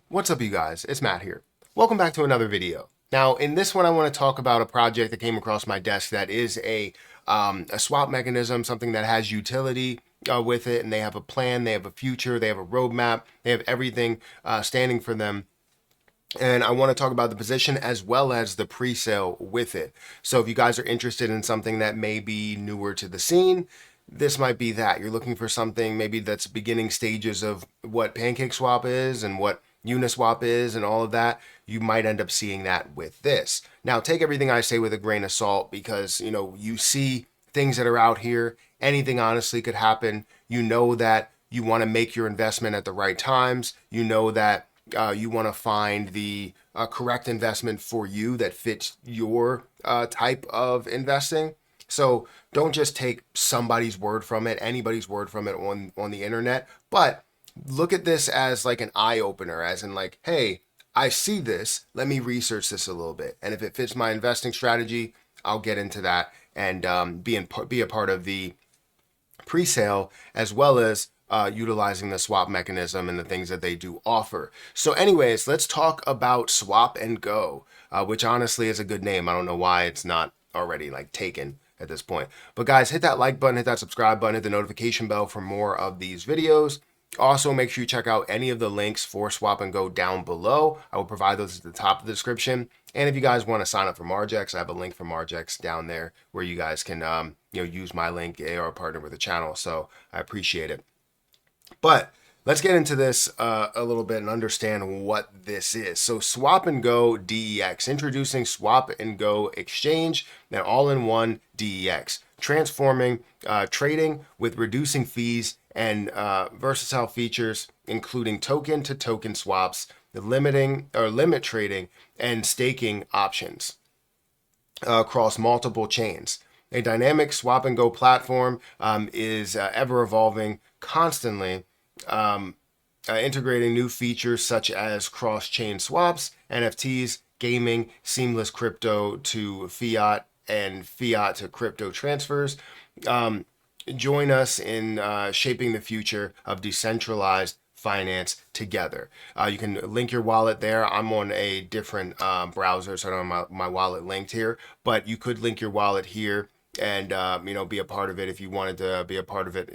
What's up, you guys? It's Matt here. Welcome back to another video. Now, in this one, I want to talk about a project that came across my desk that is a swap mechanism, something that has utility with it, and they have a plan, they have a future, they have a roadmap, they have everything standing for them. And I want to talk about the position as well as the pre-sale with it. So if you guys are interested in something that may be newer to the scene, this might be that. You're looking for something maybe that's beginning stages of what PancakeSwap is and what Uniswap is and all of that. You might end up seeing that with this. Now, take everything I say with a grain of salt because, you see things that are out here. Anything honestly could happen. You know that you want to make your investment at the right times. You know that you want to find the correct investment for you that fits your type of investing. So don't just take somebody's word from it, anybody's word from it on the internet, but look at this as like an eye opener, as in like, hey, I see this. Let me research this a little bit, and if it fits my investing strategy, I'll get into that and be a part of the pre-sale as well as utilizing the swap mechanism and the things that they do offer. So anyways, let's talk about SwapnGo, which honestly is a good name. I don't know why it's not already like taken at this point. But guys, hit that like button, hit that subscribe button, hit the notification bell for more of these videos. Also, make sure you check out any of the links for SwapnGo down below. I will provide those at the top of the description. And if you guys want to sign up for Margex, I have a link for Margex down there where you guys can use my link or partner with the channel. So I appreciate it. But let's get into this a little bit and understand what this is. So SwapnGo DEX, introducing SwapnGo Exchange, an all-in-one DEX, transforming trading with reducing fees and versatile features, including token-to-token swaps, limit trading, and staking options across multiple chains. A dynamic SwapnGo platform is ever evolving constantly, integrating new features such as cross-chain swaps, NFTs, gaming, seamless crypto to fiat, and fiat to crypto transfers. Join us in shaping the future of decentralized finance together. You can link your wallet there. I'm on a different browser, so I don't have my wallet linked here, but you could link your wallet here and be a part of it if you wanted to be a part of it.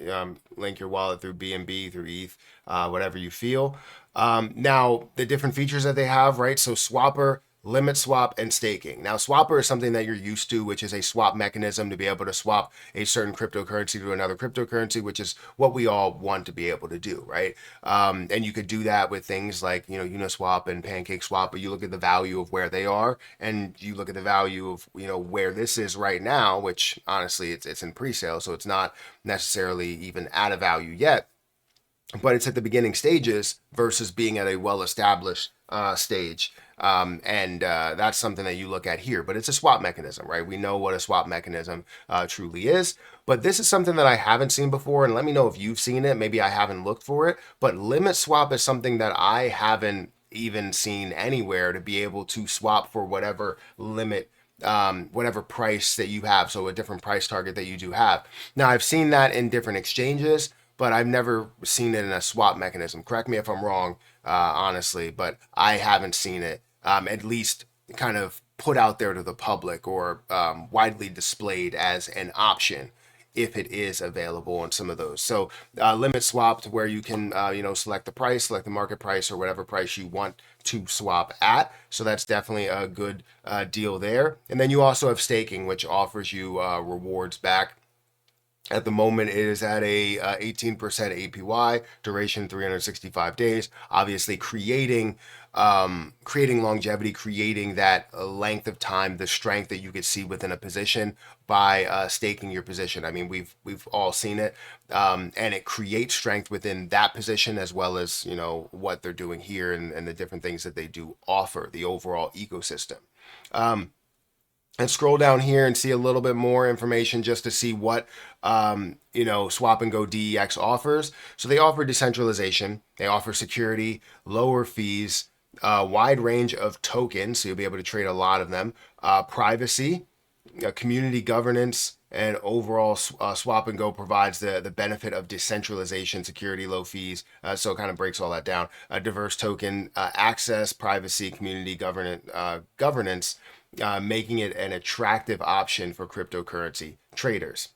Link your wallet through BNB, through ETH, whatever you feel. Now, the different features that they have, right? So Swapper, limit swap, and staking. Now, Swapper is something that you're used to, which is a swap mechanism to be able to swap a certain cryptocurrency to another cryptocurrency, which is what we all want to be able to do, right? And you could do that with things like, Uniswap and PancakeSwap, but you look at the value of where they are, and you look at the value of, where this is right now, which honestly, it's in pre-sale, so it's not necessarily even at a value yet, but it's at the beginning stages versus being at a well-established stage. And that's something that you look at here, but it's a swap mechanism, right? We know what a swap mechanism truly is, but this is something that I haven't seen before, and let me know if you've seen it. Maybe I haven't looked for it, but limit swap is something that I haven't even seen anywhere, to be able to swap for whatever limit, whatever price that you have, so a different price target that you do have. Now, I've seen that in different exchanges, but I've never seen it in a swap mechanism. Correct me if I'm wrong, honestly, but I haven't seen it at least kind of put out there to the public or widely displayed as an option if it is available on some of those. So limit swapped, where you can select the price, select the market price, or whatever price you want to swap at. So that's definitely a good deal there. And then you also have staking, which offers you rewards back. At the moment, it is at a 18% APY, duration 365 days. Obviously, creating longevity, creating that length of time, the strength that you could see within a position by staking your position. I mean, we've all seen it, and it creates strength within that position as well as what they're doing here and the different things that they do offer, the overall ecosystem. And scroll down here and see a little bit more information just to see what SwapnGo DEX offers. So they offer decentralization, they offer security, lower fees, wide range of tokens, so you'll be able to trade a lot of them, privacy, community governance, and overall, Swap and Go provides the benefit of decentralization, security, low fees. So it kind of breaks all that down. Diverse token access, privacy, community governance, making it an attractive option for cryptocurrency traders.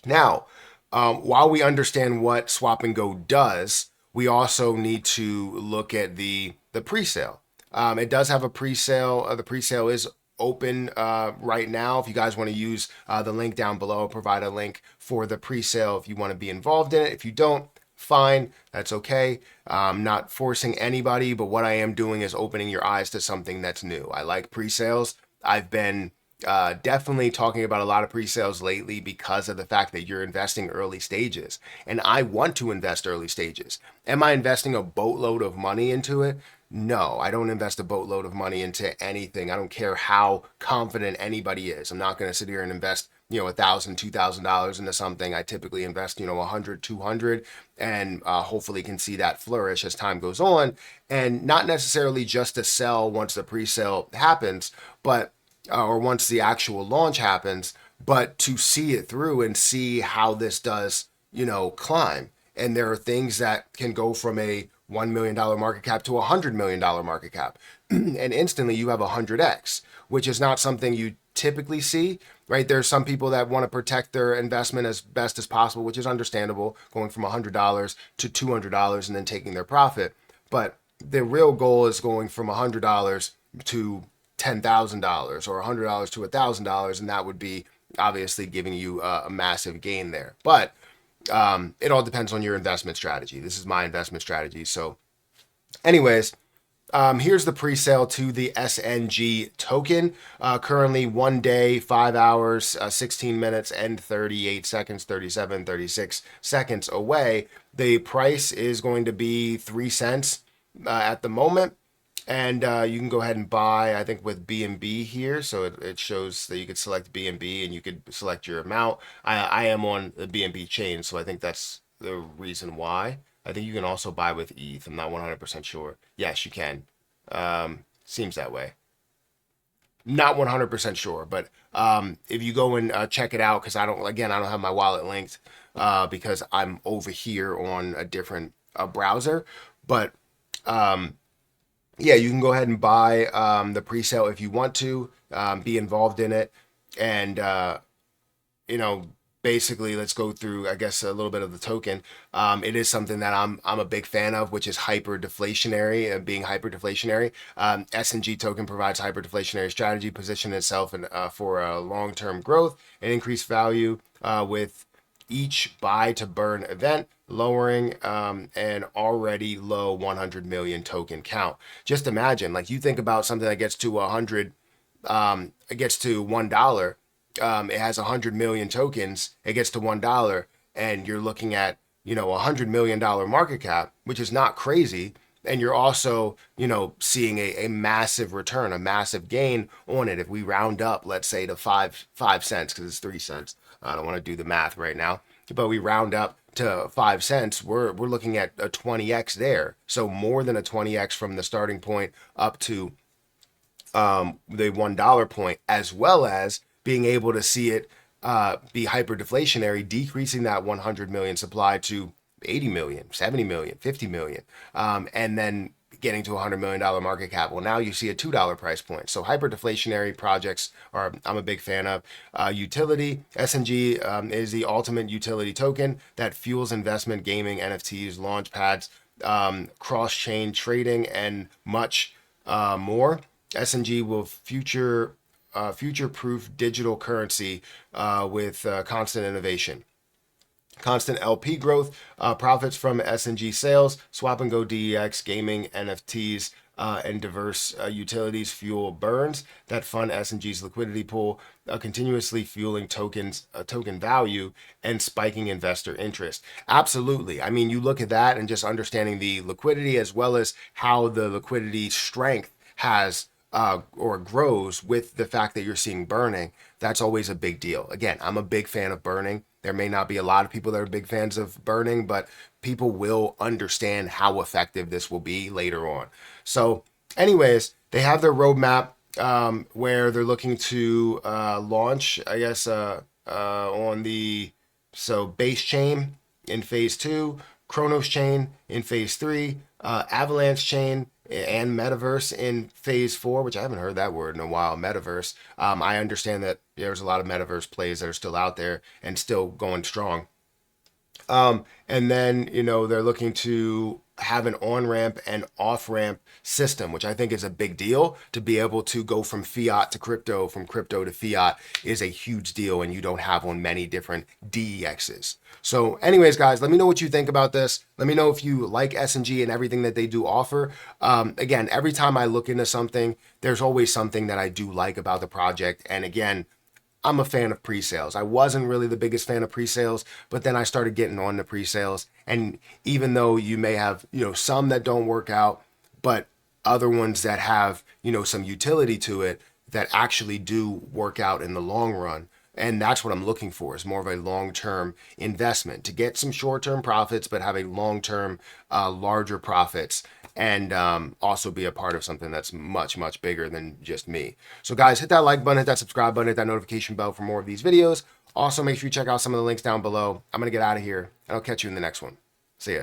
Now, while we understand what Swap and Go does, we also need to look at the pre-sale. It does have a pre-sale. The pre-sale is open right now. If you guys want to use the link down below, I'll provide a link for the pre-sale if you want to be involved in it. If you don't, fine, that's okay. I'm not forcing anybody, but what I am doing is opening your eyes to something that's new. I like pre-sales. I've been definitely talking about a lot of pre-sales lately because of the fact that you're investing early stages, and I want to invest early stages. Am I investing a boatload of money into it? No, I don't invest a boatload of money into anything. I don't care how confident anybody is. I'm not going to sit here and invest, $1,000, $2,000 into something. I typically invest, 100, 200, and hopefully can see that flourish as time goes on, and not necessarily just to sell once the pre-sale happens, but or once the actual launch happens, but to see it through and see how this does, climb. And there are things that can go from a $1 million market cap to a $100 million market cap. And instantly you have 100x, which is not something you typically see, right? There's some people that want to protect their investment as best as possible, which is understandable, going from $100 to $200 and then taking their profit. But the real goal is going from $100 to $10,000 or $100 to $1,000, and that would be obviously giving you a massive gain there. But it all depends on your investment strategy. This is my investment strategy. So anyways, here's the pre-sale to the SNG token. Currently 1 day, 5 hours, 16 minutes, and 38 seconds, 37, 36 seconds away. The price is going to be 3 cents at the moment. And you can go ahead and buy, I think, with BNB here. So it shows that you could select BNB and you could select your amount. I am on the BNB chain, so I think that's the reason why. I think you can also buy with ETH. I'm not 100% sure. Yes, you can. Seems that way. Not 100% sure, but if you go and check it out, because I don't have my wallet linked because I'm over here on a different browser. But yeah, you can go ahead and buy the pre-sale if you want to be involved in it. And, basically let's go through, I guess, a little bit of the token. It is something that I'm a big fan of, which is hyper deflationary, being hyper deflationary. SNG token provides hyper deflationary strategy, position itself for a long-term growth and increased value with each buy to burn event, lowering an already low 100 million token count. Just imagine, like, you think about something that gets to 100, it gets to $1. It has 100 million tokens. It gets to $1, and you're looking at $100 million market cap, which is not crazy. And you're also, seeing a massive return, a massive gain on it. If we round up, let's say, to 5 cents, because it's 3 cents. I don't want to do the math right now, but we round up to 5 cents. We're looking at a 20x there. So more than a 20x from the starting point up to the $1 point, as well as being able to see it be hyper deflationary, decreasing that 100 million supply to 80 million, 70 million, 50 million, and then getting to $100 million market cap. Well, now you see a $2 price point. So hyperdeflationary projects I'm a big fan of. Utility, SNG is the ultimate utility token that fuels investment, gaming, NFTs, launch pads, cross-chain trading, and much more. SNG will future-proof digital currency with constant innovation. Constant LP growth, profits from SNG sales, Swap and Go DEX, gaming, NFTs, and diverse utilities fuel burns that fund SNG's liquidity pool, continuously fueling token value and spiking investor interest. Absolutely. I mean, you look at that and just understanding the liquidity as well as how the liquidity strength has or grows with the fact that you're seeing burning. That's always a big deal. Again, I'm a big fan of burning. There may not be a lot of people that are big fans of burning, but people will understand how effective this will be later on. So anyways, they have their roadmap where they're looking to launch, I guess, on the base chain in phase 2, Chronos chain in phase 3, Avalanche chain and metaverse in phase 4, which I haven't heard that word in a while. Metaverse. I understand that there's a lot of metaverse plays that are still out there and still going strong. And then, they're looking to have an on-ramp and off-ramp system, which I think is a big deal. To be able to go from fiat to crypto, from crypto to fiat is a huge deal, and you don't have on many different DEXs. So anyways, guys, let me know what you think about this. Let me know if you like SNG and everything that they do offer. Again, every time I look into something, there's always something that I do like about the project. And again, I'm a fan of pre-sales. I wasn't really the biggest fan of pre-sales, but then I started getting on the pre-sales. And even though you may have, some that don't work out, but other ones that have, some utility to it that actually do work out in the long run. And that's what I'm looking for, is more of a long-term investment to get some short-term profits, but have a long-term, larger profits, and also be a part of something that's much, much bigger than just me. So guys, hit that like button, hit that subscribe button, hit that notification bell for more of these videos. Also, make sure you check out some of the links down below. I'm going to get out of here, and I'll catch you in the next one. See ya.